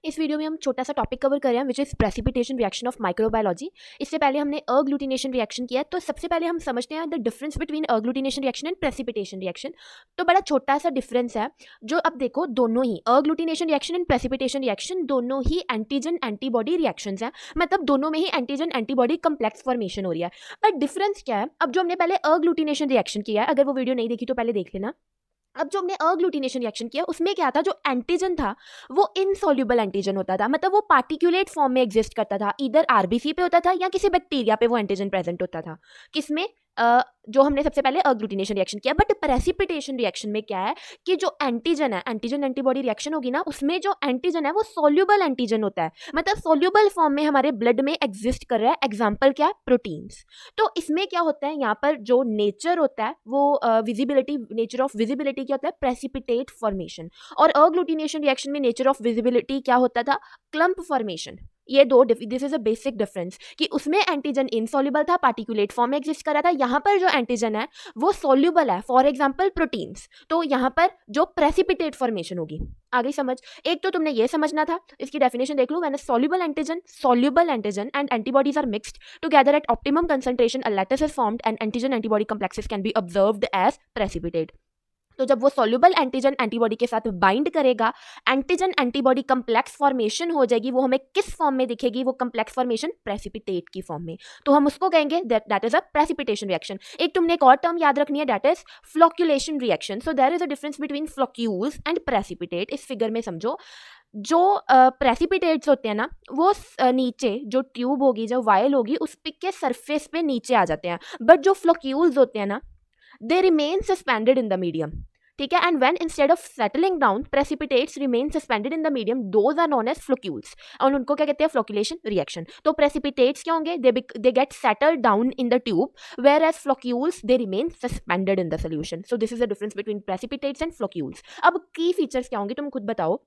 इस वीडियो में हम छोटा सा टॉपिक कवर कर रहे हैं which is precipitation reaction of microbiology. इससे पहले हमने अग्लूटिनेशन रिएक्शन किया है, तो सबसे पहले हम समझते हैं the difference between agglutination reaction and precipitation reaction. तो बड़ा छोटा सा डिफरेंस है जो अब देखो, दोनों ही अग्लूटिनेशन रिएक्शन एंड प्रेसिपिटेशन रिएक्शन दोनों ही एंटीजन एंटीबॉडी रिएक्शंस हैं, मतलब दोनों में ही एंटीजन एंटीबॉडी कम्प्लेक्स फॉर्मेशन हो रही है। बट डिफरेंस क्या है? अब जो हमने पहले अग्लूटिनेशन रिएक्शन किया है, अगर वो वीडियो नहीं देखी तो पहले देख लेना। अब जो हमने अग्लूटिनेशन रिएक्शन किया उसमें क्या था, जो एंटीजन था वो इनसॉल्युबल एंटीजन होता था, मतलब वो पार्टिकुलेट फॉर्म में एग्जिस्ट करता था, इधर आरबीसी पे होता था या किसी बैक्टीरिया पे वो एंटीजन प्रेजेंट होता था। किसमें? जो हमने सबसे पहले अग्लूटिनेशन रिएक्शन किया। बट प्रेसिपिटेशन रिएक्शन में क्या है कि जो एंटीजन है, एंटीजन एंटीबॉडी रिएक्शन होगी ना, उसमें जो एंटीजन है वो सॉल्युबल एंटीजन होता है, मतलब सॉल्युबल फॉर्म में हमारे ब्लड में एग्जिस्ट कर रहा है। एग्जाम्पल क्या है? प्रोटीन्स। तो इसमें क्या होता है, यहाँ पर जो नेचर होता है वो विजिबिलिटी, नेचर ऑफ विजिबिलिटी क्या होता है? Precipitate formation. और अग्लूटिनेशन रिएक्शन में नेचर ऑफ विजिबिलिटी क्या होता था? Clump formation. ये दो, this is a basic difference कि उसमें एंटीजन इनसॉल्युबल था, पार्टिकुलेट फॉर्म में एग्जिस्ट कर रहा था। यहाँ पर जो एंटीजन है वो सॉल्युबल है, फॉर एग्जांपल प्रोटीन्स। तो यहाँ पर जो प्रेसिपिटेट फॉर्मेशन होगी। आगे समझ, एक तो तुमने ये समझना था, इसकी डेफिनेशन देख लो। When a soluble antigen and antibodies are mixed together at optimum concentration, a lattice is formed and antigen antibody complexes can be observed as precipitate. तो जब वो सॉल्युबल एंटीजन एंटीबॉडी के साथ बाइंड करेगा, एंटीजन एंटीबॉडी कम्प्लेक्स फॉर्मेशन हो जाएगी। वो हमें किस फॉर्म में दिखेगी? वो कम्प्लेक्स फॉर्मेशन प्रेसिपिटेट की फॉर्म में। तो हम उसको कहेंगे that is a precipitation reaction. एक तुमने एक और टर्म याद रखनी है, that is flocculation reaction. So there is a difference between floccules and precipitate. इस फिगर में समझो, जो प्रेसिपिटेट्स होते हैं ना, वो नीचे जो ट्यूब होगी, जो वायल होगी, उस पिक के सरफेस पे नीचे आ जाते हैं। बट जो फ्लोक्यूल्स होते हैं ना, they remain suspended in the medium. ठीक है, and when instead of settling down precipitates remain suspended in the medium, those are known as floccules. और उनको क्या कहते हैं? Flocculation reaction. तो precipitates क्या होंगे? they get settled down in the tube, whereas floccules they remain suspended in the solution. So this is the difference between precipitates and floccules. अब की फीचर्स क्या होंगे, तुम खुद बताओ।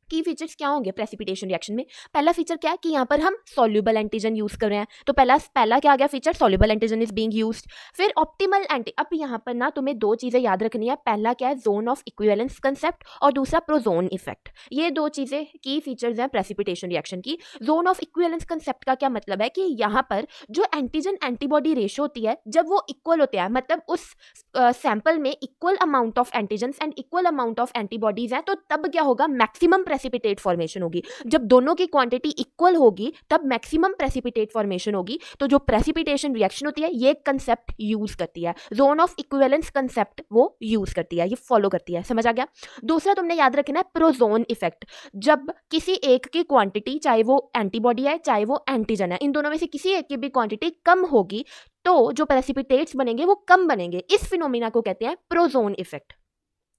की फीचर्स क्या होंगे प्रेसिपिटेशन रिएक्शन में? पहला फीचर क्या है कि यहाँ पर हम सॉल्युबल एंटीजन यूज कर रहे हैं, तो पहला क्या आ गया feature? Soluble antigen is being used. फिर ऑप्टिमल एंटी, अब यहाँ पर ना तुम्हें दो चीजें याद रखनी है। पहला क्या है? जोन ऑफ इक्विवेलेंस कंसेप्ट, और दूसरा प्रोजोन इफेक्ट। ये दो चीजें की फीचर्स हैं प्रेसिपिटेशन रिएक्शन की। जोन ऑफ इक्विवेलेंस कंसेप्ट का क्या मतलब है कि यहाँ पर जो एंटीजन एंटीबॉडी रेशो होती है, जब वो इक्वल होते हैं, मतलब उस सैंपल में equal amount of antigens and equal amount of antibodies है, तो तब क्या होगा? मैक्सिमम प्रेसिपिटेट फॉर्मेशन होगी। जब दोनों की क्वांटिटी इक्वल होगी तब मैक्सिमम प्रेसिपिटेट फॉर्मेशन होगी। तो जो प्रेसिपिटेशन रिएक्शन होती है ये कंसेप्ट यूज करती है, जोन ऑफ इक्विवेलेंस कंसेप्ट वो यूज करती है, ये फॉलो करती है। समझ आ गया? दूसरा तुमने याद रखना है प्रोजोन इफेक्ट। जब किसी एक की क्वांटिटी, चाहे वो एंटीबॉडी है चाहे वो एंटीजन है, इन दोनों में से किसी एक की भी क्वांटिटी कम होगी तो जो प्रेसिपिटेट्स बनेंगे वो कम बनेंगे। इस फिनोमिना को कहते हैं प्रोजोन इफेक्ट।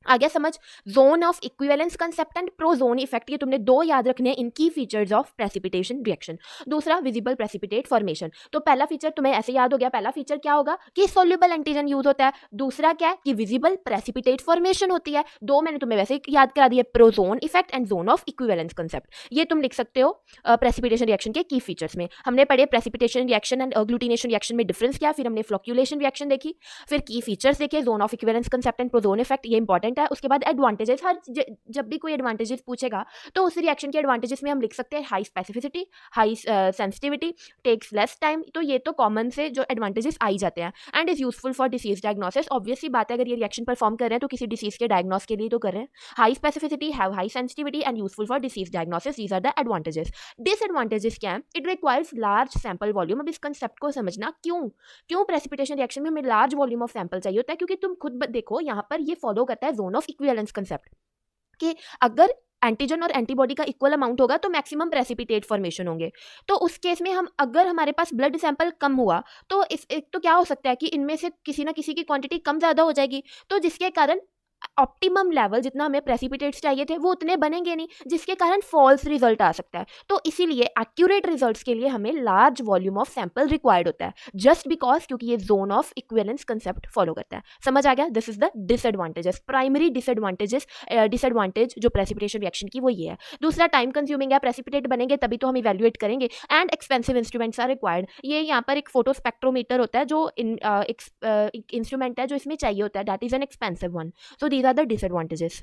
आ गया समझ? Zone of equivalence concept and prozone effect, ये तुमने दो याद रखने हैं इनकी फीचर्स ऑफ प्रेसिपिटेशन रिएक्शन। दूसरा विजिबल प्रेसिपिटेट फॉर्मेशन। तो पहला फीचर तुम्हें ऐसे याद हो गया, पहला फीचर क्या होगा कि सॉल्युबल एंटीजन यूज होता है। दूसरा क्या है कि विजिबल प्रेसिपिटेट फॉर्मेशन होती है। दो मैंने तुम्हें वैसे याद करा दिए, prozone effect and zone of equivalence concept. ये तुम लिख सकते हो प्रेसिपिटेशन रिएक्शन के की फीचर्स में। हमने पढ़े प्रेसिपिटेशन रिएक्शन एंड अग्लूटिनेशन रिएक्शन में डिफरेंस क्या, फिर हमने फ्लोक्यूलेशन रिएक्शन देखी, फिर की फीचर्स देखे, zone of equivalence concept and prozone effect, ये इंपॉर्टेंट है। उसके बाद एडवांटेजेस, हर जब भी कोई एडवांटेजेस पूछेगा तो उस रिएक्शन के एडवांटेजेस में हम लिख सकते हैं high specificity, high sensitivity, takes less time. तो ये तो कॉमन से जो एडवांटेजेस आई जाते हैं। And is useful for disease diagnosis. Obviously बात है, अगर ये रिएक्शन परफॉर्म कर रहे हैं तो किसी डिसीज के डायग्नोस के लिए तो कर रहे हैं। High specificity, have high sensitivity and useful for disease diagnosis, these are the advantages. Disadvantages क्या है? It requires large sample volume. अब इस कंसेप्ट को समझना, क्यों प्रेसिपिटेशन रिएक्शन में हमें लार्ज वॉल्यूम ऑफ सैंपल चाहिए होता है, क्योंकि तुम खुद देखो यहाँ पर ये फॉलो करता है जोन ऑफ इक्विवेलेंस कंसेप्ट कि अगर एंटीजन और एंटीबॉडी का इक्वल अमाउंट होगा तो मैक्सिमम प्रेसिपिटेट फॉर्मेशन होंगे। तो उस केस में हम, अगर हमारे पास ब्लड सैंपल कम हुआ तो एक तो क्या हो सकता है कि इनमें से किसी ना किसी की क्वांटिटी कम ज़्यादा हो जाएगी, तो जिसके कारण ऑप्टिमम लेवल जितना हमें प्रेसिपिटेट्स चाहिए थे वो उतने बनेंगे नहीं, जिसके कारण फॉल्स रिजल्ट आ सकता है। तो इसीलिए एक्यूरेट रिजल्ट्स के लिए हमें large volume of sample required होता है, जस्ट बिकॉज क्योंकि ये zone of equivalence concept follow करता है। समझ आ गया? This is the disadvantages, primary disadvantage जो प्रेसिपिटेशन रिएक्शन की वो ये है। दूसरा टाइम कंज्यूमिंग है, प्रेसिपिटेट बनेंगे तभी तो हम इवेल्युएट करेंगे, and expensive instruments are required. ये यहाँ पर एक फोटो स्पेक्ट्रोमीटर होता है जो इंस्ट्रूमेंट है जो इसमें चाहिए होता है, that is an expensive one. So these are the disadvantages.